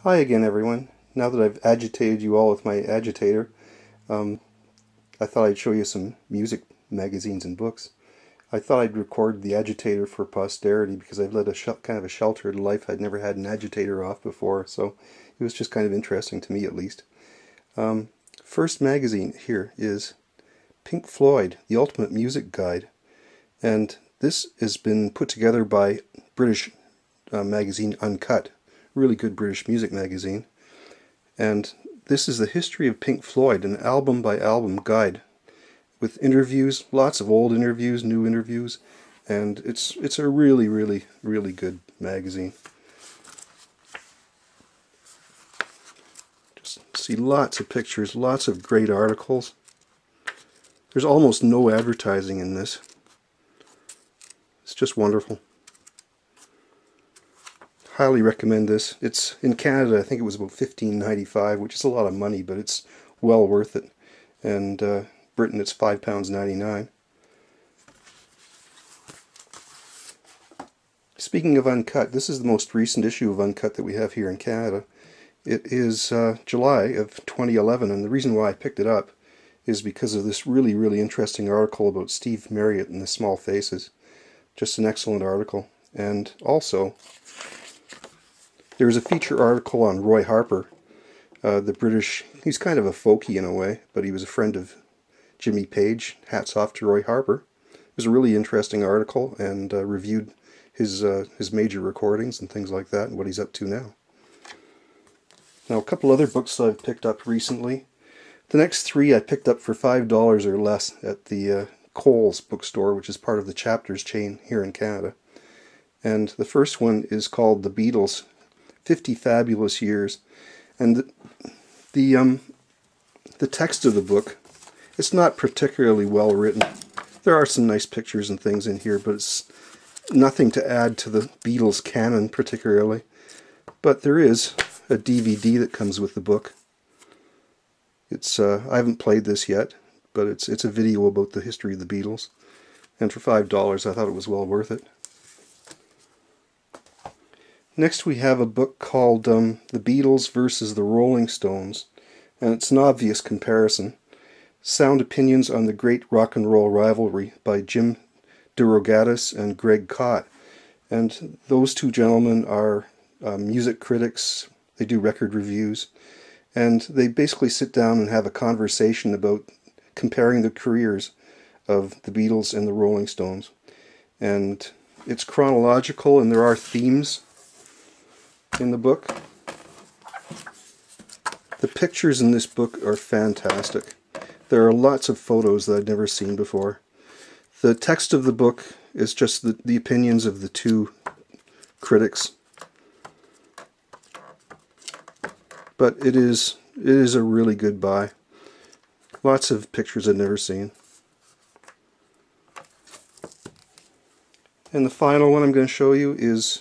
Hi again, everyone. Now that I've agitated you all with my agitator, I thought I'd show you some music magazines and books. I thought I'd record the agitator for posterity because I've led a kind of a sheltered life. I'd never had an agitator off before, so it was just kind of interesting to me, at least. First magazine here is Pink Floyd, The Ultimate Music Guide, and this has been put together by British magazine Uncut. Really good British music magazine. And this is the history of Pink Floyd, an album by album guide with interviews, lots of old interviews, new interviews, and it's a really good magazine. Just see lots of pictures, lots of great articles. There's almost no advertising in this. It's just wonderful. Highly recommend this. It's in Canada, I think it was about $15.95, which is a lot of money, but it's well worth it. And Britain, it's £5.99. Speaking of Uncut, this is the most recent issue of Uncut that we have here in Canada. It is July of 2011, and the reason why I picked it up is because of this really interesting article about Steve Marriott and the Small Faces. Just an excellent article. And also, there was a feature article on Roy Harper, the British, he's kind of a folkie in a way, but he was a friend of Jimmy Page. Hats off to Roy Harper. It was a really interesting article, and reviewed his major recordings and things like that, and what he's up to now. Now, a couple other books I've picked up recently. The next three I picked up for $5 or less at the Coles bookstore, which is part of the Chapters chain here in Canada. And the first one is called The Beatles, 50 Fabulous Years, and the text of the book, it's not particularly well written. There are some nice pictures and things in here, but it's nothing to add to the Beatles canon particularly. But there is a DVD that comes with the book. It's I haven't played this yet, but it's a video about the history of the Beatles, and for $5 I thought it was well worth it. Next we have a book called The Beatles versus the Rolling Stones, and it's an obvious comparison. Sound Opinions on the Great Rock and Roll Rivalry by Jim DeRogatis and Greg Kot. And those two gentlemen are music critics. They do record reviews, and they basically sit down and have a conversation about comparing the careers of the Beatles and the Rolling Stones. And it's chronological, and there are themes in the book. The pictures in this book are fantastic. There are lots of photos that I've never seen before. The text of the book is just the opinions of the two critics. But it is a really good buy. Lots of pictures I've never seen. And the final one I'm going to show you is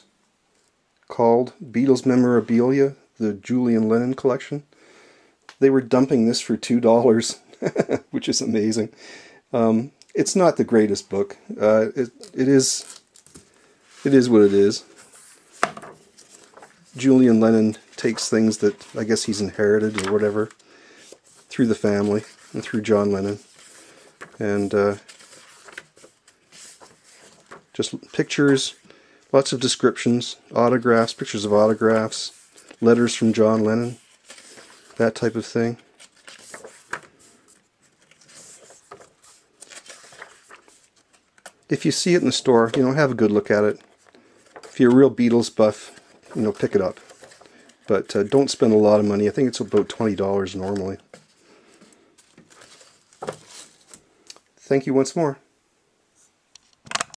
called Beatles Memorabilia, the Julian Lennon collection. They were dumping this for $2, which is amazing. It's not the greatest book. It is what it is. Julian Lennon takes things that I guess he's inherited or whatever through the family and through John Lennon, and just pictures, lots of descriptions, autographs, pictures of autographs, letters from John Lennon, that type of thing. If you see it in the store, have a good look at it. If you're a real Beatles buff, pick it up. But don't spend a lot of money. I think it's about $20 normally. Thank you once more.